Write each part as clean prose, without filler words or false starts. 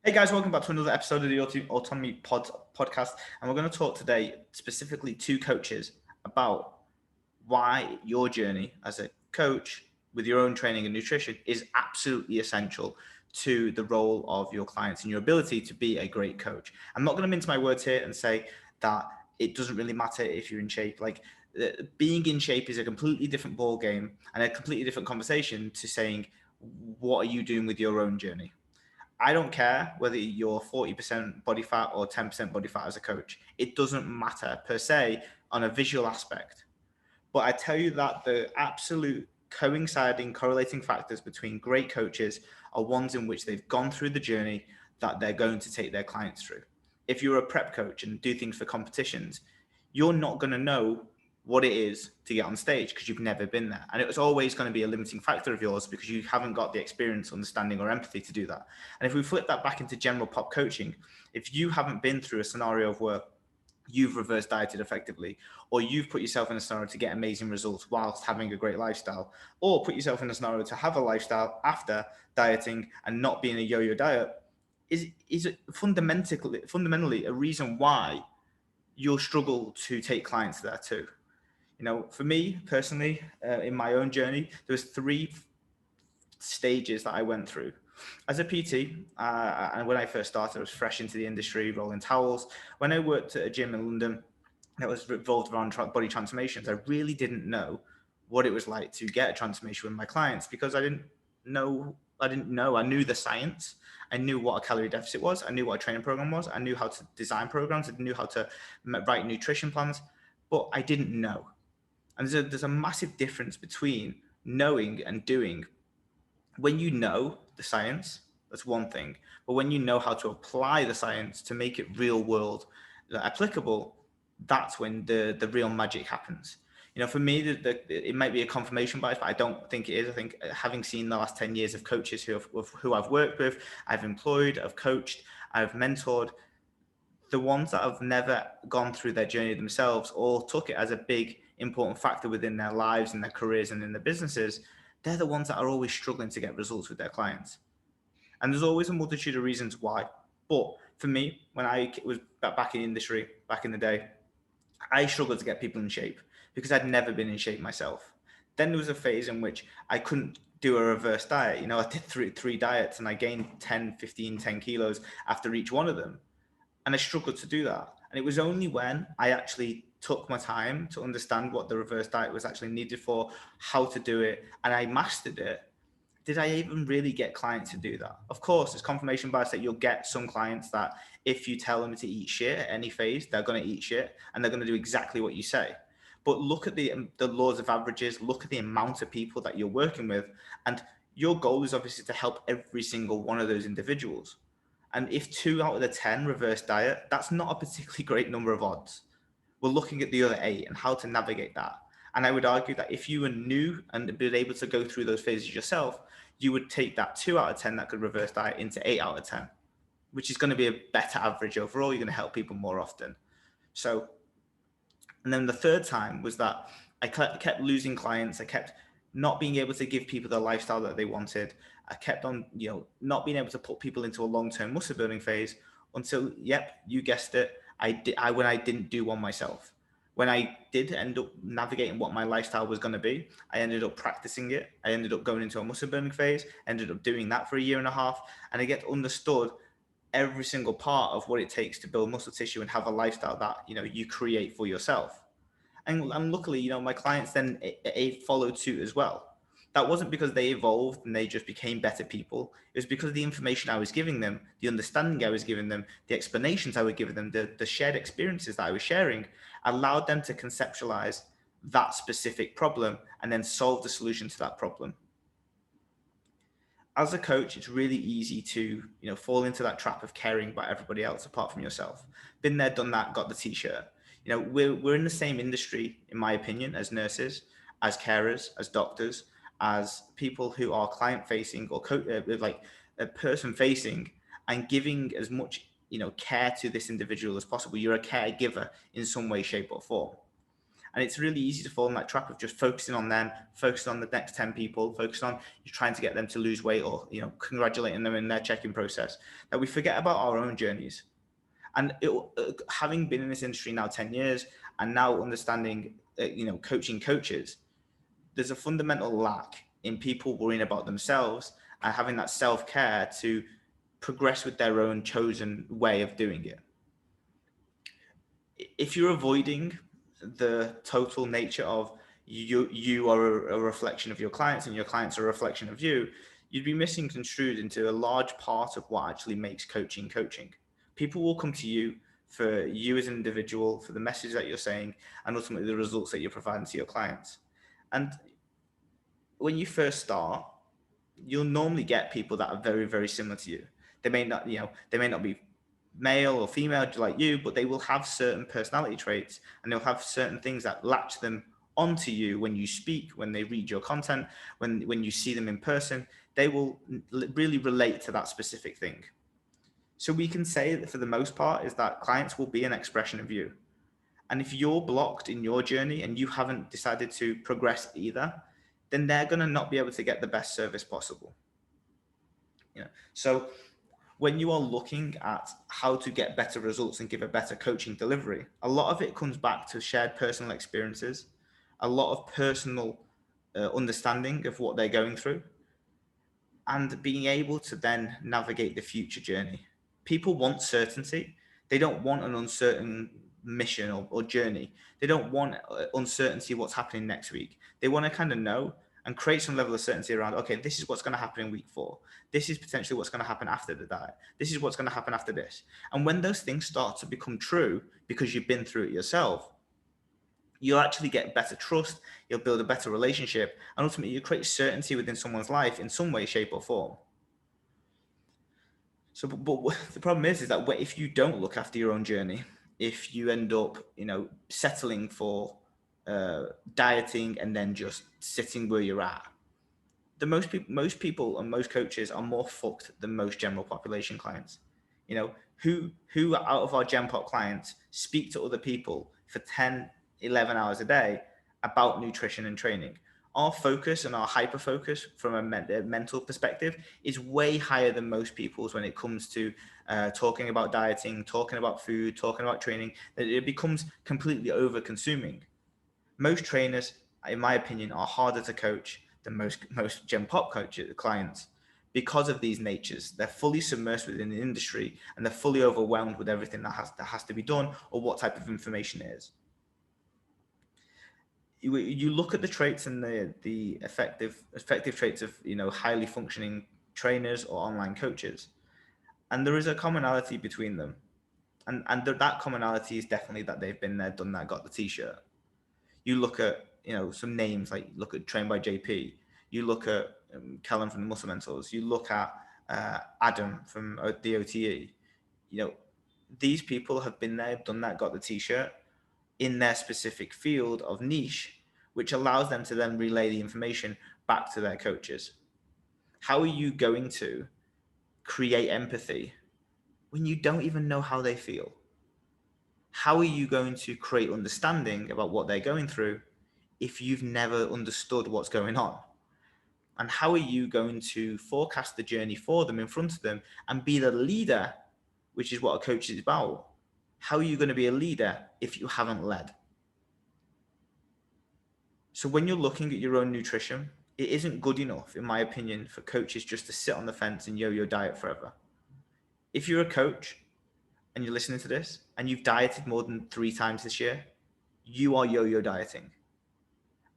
Hey guys, welcome back to another episode of the Autonomy podcast. And we're going to talk today specifically to coaches about why your journey as a coach with your own training and nutrition is absolutely essential to the role of your clients and your ability to be a great coach. I'm not going to mince my words here and say that it doesn't really matter if you're in shape. Being in shape is a completely different ball game and a completely different conversation to saying, what are you doing with your own journey? I don't care whether you're 40% body fat or 10% body fat as a coach. It doesn't matter per se on a visual aspect. But I tell you that the absolute coinciding, correlating factors between great coaches are ones in which they've gone through the journey that they're going to take their clients through. If you're a prep coach and do things for competitions, you're not going to know what it is to get on stage because you've never been there. And it was always going to be a limiting factor of yours because you haven't got the experience, understanding, or empathy to do that. And if we flip that back into general pop coaching, if you haven't been through a scenario of where you've reverse dieted effectively, or you've put yourself in a scenario to get amazing results whilst having a great lifestyle, or put yourself in a scenario to have a lifestyle after dieting and not being a yo-yo diet, is fundamentally a reason why you'll struggle to take clients there too. You know, for me personally, in my own journey, there was 3 stages that I went through. As a PT, and when I first started, I was fresh into the industry, rolling towels. When I worked at a gym in London that was revolved around body transformations, I really didn't know what it was like to get a transformation with my clients because I didn't know. I knew the science. I knew what a calorie deficit was. I knew what a training program was. I knew how to design programs. I knew how to write nutrition plans, but I didn't know. And there's a massive difference between knowing and doing. When you know the science, that's one thing. But when you know how to apply the science to make it real world applicable, that's when the real magic happens. You know, for me, it might be a confirmation bias, but I don't think it is. I think having seen the last 10 years of coaches who I've worked with, I've employed, I've coached, I've mentored, the ones that have never gone through their journey themselves or took it as a big important factor within their lives and their careers and in their businesses, they're the ones that are always struggling to get results with their clients. And there's always a multitude of reasons why. But for me, when I was back in the industry, back in the day, I struggled to get people in shape because I'd never been in shape myself. Then there was a phase in which I couldn't do a reverse diet. You know, I did three diets and I gained 10, 15, 10 kilos after each one of them. And I struggled to do that. And it was only when I actually took my time to understand what the reverse diet was actually needed for, how to do it, and I mastered it, did I even really get clients to do that? Of course, there's confirmation bias that you'll get some clients that if you tell them to eat shit at any phase, they're going to eat shit and they're going to do exactly what you say. But look at the laws of averages, look at the amount of people that you're working with. And your goal is obviously to help every single one of those individuals. And if 2 out of the 10 reverse diet, that's not a particularly great number of odds. We're looking at the other 8 and how to navigate that. And I would argue that if you were new and been able to go through those phases yourself, you would take that 2 out of 10 that could reverse diet into 8 out of 10, which is going to be a better average overall. You're going to help people more often. So, and then the third time was that I kept losing clients. I kept not being able to give people the lifestyle that they wanted. I kept on, not being able to put people into a long-term muscle building phase until, yep, you guessed it. When I didn't do one myself. When I did end up navigating what my lifestyle was going to be, I ended up practicing it. I ended up going into a muscle building phase, ended up doing that for a year and a half. And I get understood every single part of what it takes to build muscle tissue and have a lifestyle that, you create for yourself. And luckily, my clients then followed suit as well. That wasn't because they evolved and they just became better people. It was because of the information I was giving them, the understanding I was giving them, the explanations I was giving them, the shared experiences that I was sharing, allowed them to conceptualize that specific problem and then solve the solution to that problem. As a coach, it's really easy to, fall into that trap of caring about everybody else apart from yourself. Been there, done that, got the t-shirt. We're in the same industry, in my opinion, as nurses, as carers, as doctors, as people who are client facing or like a person facing and giving as much, care to this individual as possible. You're a caregiver in some way, shape or form. And it's really easy to fall in that trap of just focusing on them, focusing on the next 10 people, focusing on trying to get them to lose weight, or, congratulating them in their check-in process, that we forget about our own journeys. And having been in this industry now 10 years and now understanding, coaching coaches, there's a fundamental lack in people worrying about themselves and having that self-care to progress with their own chosen way of doing it. If you're avoiding the total nature of you are a reflection of your clients and your clients are a reflection of you, you'd be misconstrued into a large part of what actually makes coaching. People will come to you for you as an individual, for the message that you're saying, and ultimately the results that you're providing to your clients. And when you first start, you'll normally get people that are very, very similar to you. They may not be male or female like you, but they will have certain personality traits, and they'll have certain things that latch them onto you when you speak, when they read your content, when you see them in person. They will really relate to that specific thing. So we can say that for the most part is that clients will be an expression of you. And if you're blocked in your journey and you haven't decided to progress either, then they're going to not be able to get the best service possible. So when you are looking at how to get better results and give a better coaching delivery, a lot of it comes back to shared personal experiences, a lot of personal understanding of what they're going through, and being able to then navigate the future journey. People want certainty. They don't want an uncertain mission or journey. They don't want uncertainty what's happening next week. They want to kind of know and create some level of certainty around, okay, this is what's going to happen in week 4. This is potentially what's going to happen after the diet. This is what's going to happen after this. And when those things start to become true because you've been through it yourself, you'll actually get better trust, you'll build a better relationship, and ultimately you create certainty within someone's life in some way, shape, or form. So, but the problem is that if you don't look after your own journey, if you end up, settling for dieting and then just sitting where you're at, most people and most coaches are more fucked than most general population clients. Who out of our Gen Pop clients speak to other people for 10, 11 hours a day about nutrition and training? Our focus and our hyper focus from a mental perspective is way higher than most people's when it comes to talking about dieting, talking about food, talking about training. It becomes completely over consuming. Most trainers, in my opinion, are harder to coach than most Gen Pop clients because of these natures. They're fully submersed within the industry and they're fully overwhelmed with everything that has to be done or what type of information it is. You look at the traits and the effective traits of highly functioning trainers or online coaches, and there is a commonality between them, and that commonality is definitely that they've been there, done that, got the t-shirt. You look at some names, like look at Trained by JP, you look at Kellen from the Muscle Mentors, you look at Adam from the OTE. These people have been there, done that, got the t-shirt in their specific field of niche, which allows them to then relay the information back to their coaches. How are you going to create empathy when you don't even know how they feel? How are you going to create understanding about what they're going through if you've never understood what's going on? And how are you going to forecast the journey for them in front of them and be the leader, which is what a coach is about? How are you going to be a leader if you haven't led? So when you're looking at your own nutrition, it isn't good enough, in my opinion, for coaches just to sit on the fence and yo-yo diet forever. If you're a coach and you're listening to this and you've dieted more than 3 times this year, you are yo-yo dieting.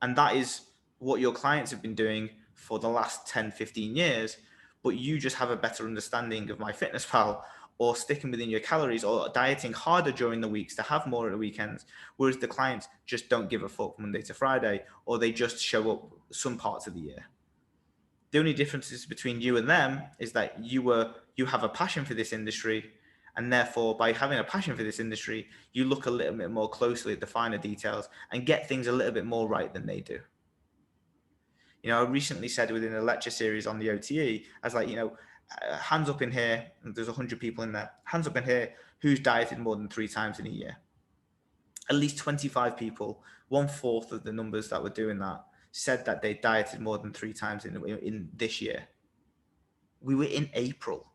And that is what your clients have been doing for the last 10, 15 years, but you just have a better understanding of MyFitnessPal, or sticking within your calories, or dieting harder during the weeks to have more at the weekends, whereas the clients just don't give a fuck Monday to Friday, or they just show up some parts of the year. The only differences between you and them is that you have a passion for this industry, and therefore by having a passion for this industry, you look a little bit more closely at the finer details and get things a little bit more right than they do. I recently said within a lecture series on the OTE, I was like, hands up in here, and there's 100 people in there, hands up in here, who's dieted more than 3 times in a year? at least 25 people, 1/4 of the numbers that were doing that, said that they dieted more than 3 times in this year. We were in April.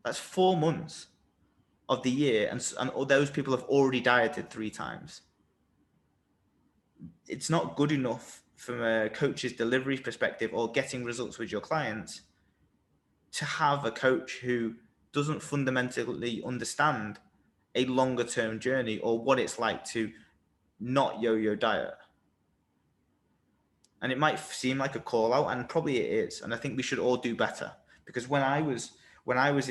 That's 4 months of the year, and all those people have already dieted 3 times. It's not good enough from a coach's delivery perspective or getting results with your clients to have a coach who doesn't fundamentally understand a longer term journey or what it's like to not yo-yo diet. And it might seem like a call out, and probably it is. And I think we should all do better, because when I was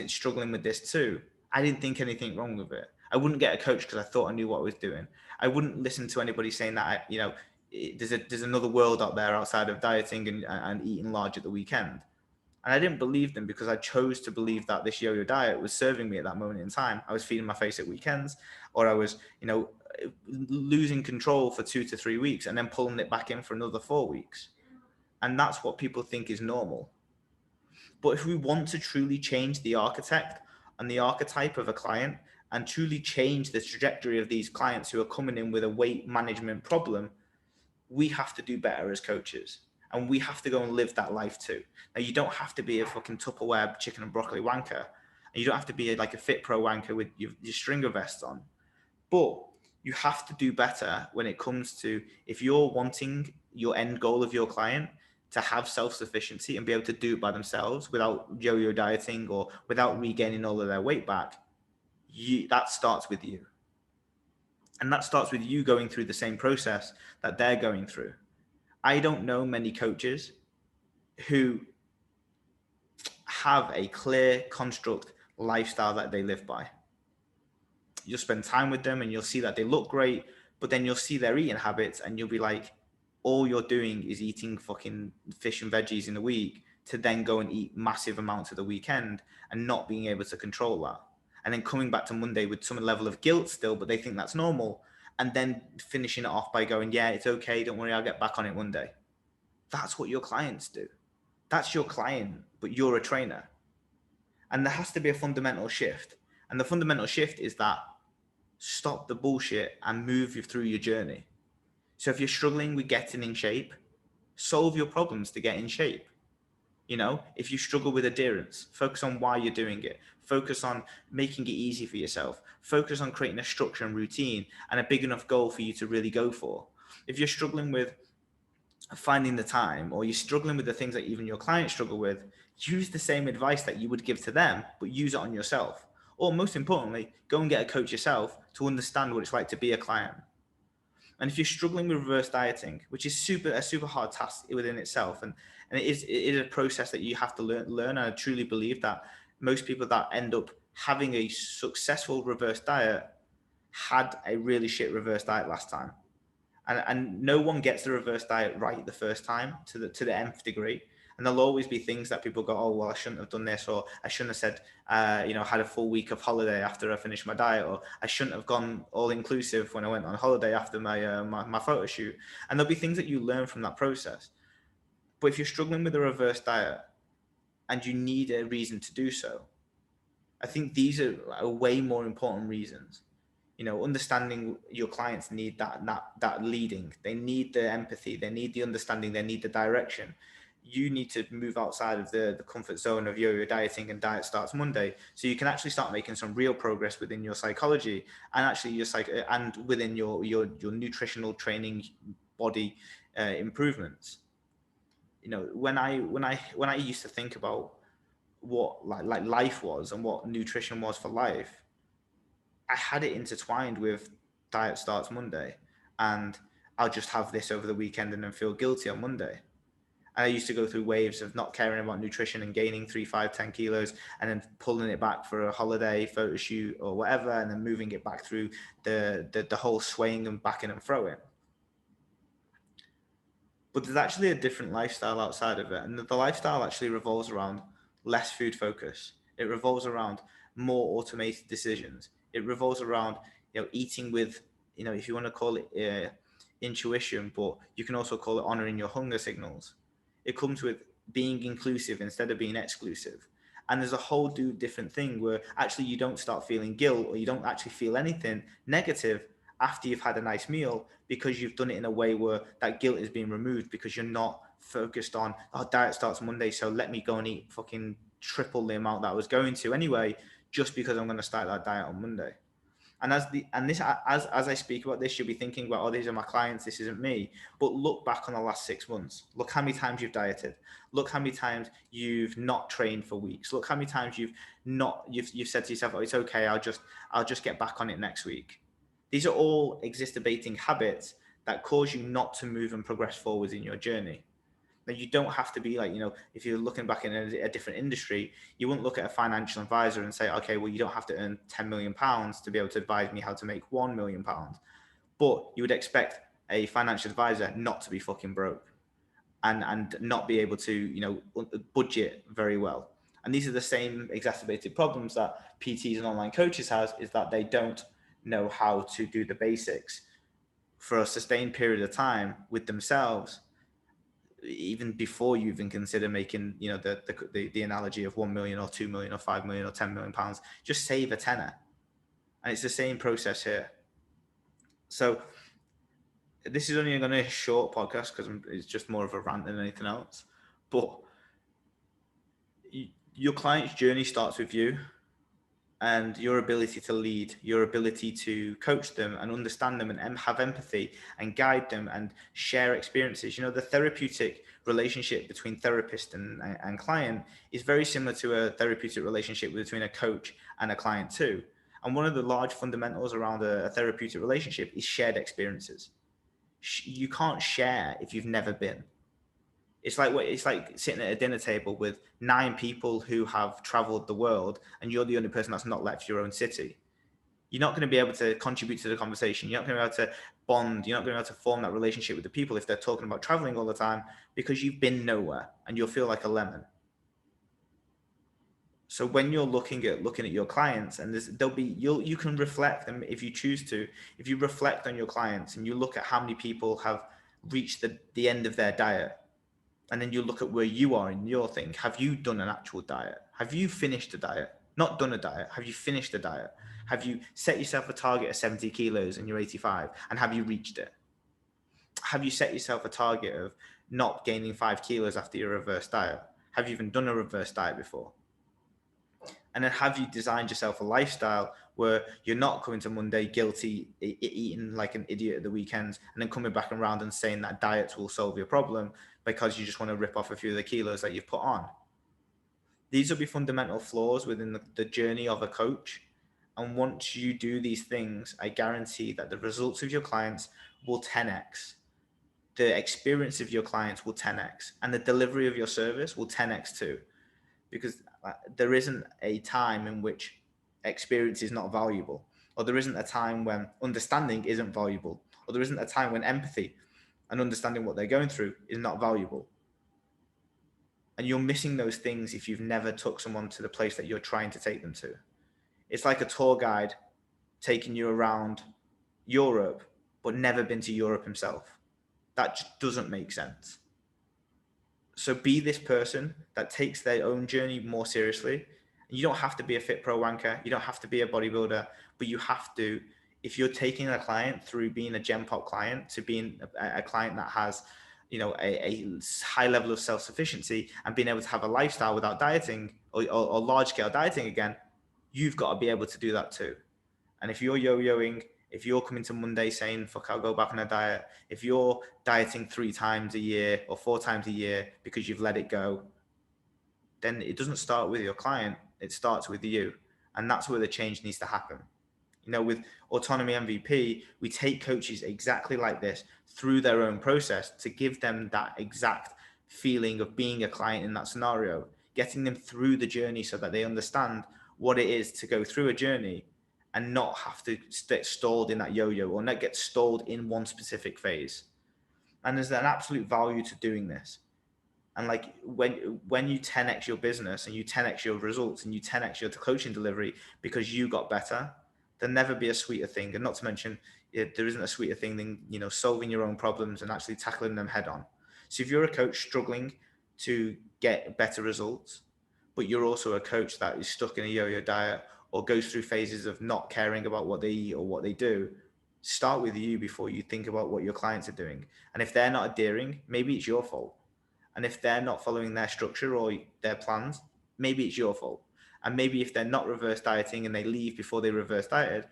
struggling with this too, I didn't think anything wrong with it. I wouldn't get a coach because I thought I knew what I was doing. I wouldn't listen to anybody saying that there's another world out there outside of dieting and eating large at the weekend. And I didn't believe them because I chose to believe that this yo-yo diet was serving me at that moment in time. I was feeding my face at weekends, or I was, losing control for 2 to 3 weeks and then pulling it back in for another 4 weeks. And that's what people think is normal. But if we want to truly change the architect and the archetype of a client and truly change the trajectory of these clients who are coming in with a weight management problem, we have to do better as coaches. And we have to go and live that life too. Now, you don't have to be a fucking Tupperware chicken and broccoli wanker. And you don't have to be like a Fit Pro wanker with your stringer vests on. But you have to do better when it comes to, if you're wanting your end goal of your client to have self-sufficiency and be able to do it by themselves without yo-yo dieting or without regaining all of their weight back, that starts with you. And that starts with you going through the same process that they're going through. I don't know many coaches who have a clear construct lifestyle that they live by. You'll spend time with them and you'll see that they look great, but then you'll see their eating habits and you'll be like, all you're doing is eating fucking fish and veggies in a week to then go and eat massive amounts at the weekend and not being able to control that. And then coming back to Monday with some level of guilt still, but they think that's normal. And then finishing it off by going, yeah, it's okay, don't worry, I'll get back on it one day. That's what your clients do. That's your client, but you're a trainer. And there has to be a fundamental shift. And the fundamental shift is that stop the bullshit and move you through your journey. So if you're struggling with getting in shape, solve your problems to get in shape. If you struggle with adherence, focus on why you're doing it. Focus on making it easy for yourself. Focus on creating a structure and routine and a big enough goal for you to really go for. If you're struggling with finding the time, or you're struggling with the things that even your clients struggle with, use the same advice that you would give to them, but use it on yourself. Or most importantly, go and get a coach yourself to understand what it's like to be a client. And if you're struggling with reverse dieting, which is a super hard task within itself, and it is a process that you have to learn. And I truly believe that most people that end up having a successful reverse diet had a really shit reverse diet last time. And no one gets the reverse diet right the first time to the nth degree. And there'll always be things that people go, oh, well, I shouldn't have done this, or I shouldn't have said, had a full week of holiday after I finished my diet, or I shouldn't have gone all inclusive when I went on holiday after my photo shoot. And there'll be things that you learn from that process. But if you're struggling with a reverse diet and you need a reason to do so, I think these are way more important reasons. Understanding your clients need that leading. They need the empathy. They need the understanding. They need the direction. You need to move outside of the comfort zone of yo-yo dieting and diet starts Monday, so you can actually start making some real progress within your psychology and actually and within your nutritional training body improvements. When I used to think about what like life was and what nutrition was for life, I had it intertwined with diet starts Monday, and I'll just have this over the weekend and then feel guilty on Monday. And I used to go through waves of not caring about nutrition and gaining 3, 5, 10 kilos and then pulling it back for a holiday, photo shoot or whatever, and then moving it back through the whole swaying and backing and throwing. But there's actually a different lifestyle outside of it. And the lifestyle actually revolves around less food focus. It revolves around more automated decisions. It revolves around, eating with, if you want to call it intuition, but you can also call it honoring your hunger signals. It comes with being inclusive instead of being exclusive. And there's a whole different thing where actually you don't start feeling guilt, or you don't actually feel anything negative after you've had a nice meal, because you've done it in a way where that guilt is being removed, because you're not focused on, oh, diet starts Monday, so let me go and eat fucking triple the amount that I was going to anyway, just because I'm going to start that diet on Monday. And as I speak about this, you'll be thinking about, oh, these are my clients, this isn't me. But look back on the last 6 months. Look how many times you've dieted. Look how many times you've not trained for weeks. Look how many times you've said to yourself, oh, it's okay, I'll just get back on it next week. These are all exacerbating habits that cause you not to move and progress forwards in your journey. Now, you don't have to be like, if you're looking back in a different industry, you wouldn't look at a financial advisor and say, okay, well, you don't have to earn £10 million to be able to advise me how to make £1 million. But you would expect a financial advisor not to be fucking broke and not be able to, budget very well. And these are the same exacerbated problems that PTs and online coaches has, is that they don't know how to do the basics for a sustained period of time with themselves, even before you even consider making, the analogy of 1 million or 2 million or 5 million or 10 million pounds. Just save a tenner. And it's the same process here. So this is only going to be a short podcast because it's just more of a rant than anything else. But your client's journey starts with you and your ability to lead, your ability to coach them and understand them and have empathy and guide them and share experiences. The therapeutic relationship between therapist and client is very similar to a therapeutic relationship between a coach and a client too. And one of the large fundamentals around a therapeutic relationship is shared experiences. You can't share if you've never been. It's like sitting at a dinner table with 9 people who have traveled the world, and you're the only person that's not left your own city. You're not going to be able to contribute to the conversation. You're not going to be able to bond. You're not going to be able to form that relationship with the people if they're talking about traveling all the time, because you've been nowhere and you'll feel like a lemon. So when you're looking at your clients, and you can reflect them if you choose to. If you reflect on your clients and you look at how many people have reached the end of their diet, and then you look at where you are in your thing. Have you done an actual diet? Have you finished a diet? Not done a diet. Have you finished a diet? Have you set yourself a target of 70 kilos and you're 85? And have you reached it? Have you set yourself a target of not gaining 5 kilos after your reverse diet? Have you even done a reverse diet before? And then have you designed yourself a lifestyle where you're not coming to Monday guilty, eating like an idiot at the weekends, and then coming back around and saying that diets will solve your problem because you just want to rip off a few of the kilos that you've put on? These will be fundamental flaws within the journey of a coach. And once you do these things, I guarantee that the results of your clients will 10x. The experience of your clients will 10x. And the delivery of your service will 10x too. Because there isn't a time in which experience is not valuable, or there isn't a time when understanding isn't valuable, or there isn't a time when empathy and understanding what they're going through is not valuable. And you're missing those things if you've never took someone to the place that you're trying to take them to. It's like a tour guide taking you around Europe, but never been to Europe himself. That just doesn't make sense. So be this person that takes their own journey more seriously. You don't have to be a fit pro wanker. You don't have to be a bodybuilder, but you have to, if you're taking a client through being a Gen Pop client to being a client that has, a high level of self-sufficiency and being able to have a lifestyle without dieting or large scale dieting again, you've got to be able to do that too. And if you're yo-yoing, if you're coming to Monday saying, fuck, I'll go back on a diet, if you're dieting 3 times a year or 4 times a year because you've let it go, then it doesn't start with your client, it starts with you. And that's where the change needs to happen. With Autonomy MVP, we take coaches exactly like this through their own process to give them that exact feeling of being a client in that scenario, getting them through the journey so that they understand what it is to go through a journey and not have to get stalled in that yo-yo or not get stalled in one specific phase. And there's an absolute value to doing this. And like when you 10x your business and you 10x your results and you 10x your coaching delivery because you got better, there'll never be a sweeter thing. And not to mention, there isn't a sweeter thing than solving your own problems and actually tackling them head on. So if you're a coach struggling to get better results, but you're also a coach that is stuck in a yo-yo diet or goes through phases of not caring about what they eat or what they do, start with you before you think about what your clients are doing. And if they're not adhering, maybe it's your fault. And if they're not following their structure or their plans, maybe it's your fault. And maybe if they're not reverse dieting and they leave before they reverse dieted,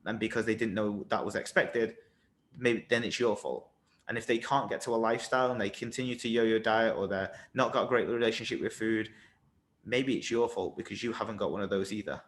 and because they didn't know that was expected, maybe then it's your fault. And if they can't get to a lifestyle and they continue to yo-yo diet, or they're not got a great relationship with food, maybe it's your fault because you haven't got one of those either.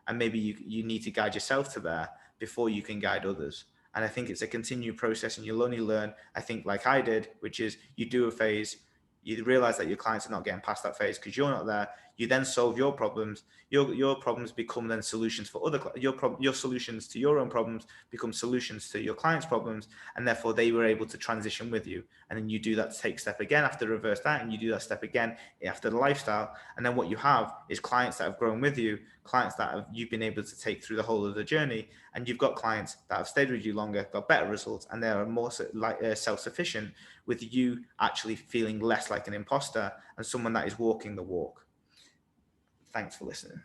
And maybe you need to guide yourself to there before you can guide others. And I think it's a continued process, and you'll only learn, I think, like I did, which is you do a phase, you realize that your clients are not getting past that phase because you're not there. You then solve your problems. Your problems become then solutions for other. Your solutions to your own problems become solutions to your clients' problems, and therefore they were able to transition with you. And then you do that take step again after reverse diet, and you do that step again after the lifestyle. And then what you have is clients that have grown with you, clients that you've been able to take through the whole of the journey, and you've got clients that have stayed with you longer, got better results, and they are more self-sufficient, with you actually feeling less like an imposter and someone that is walking the walk. Thanks for listening.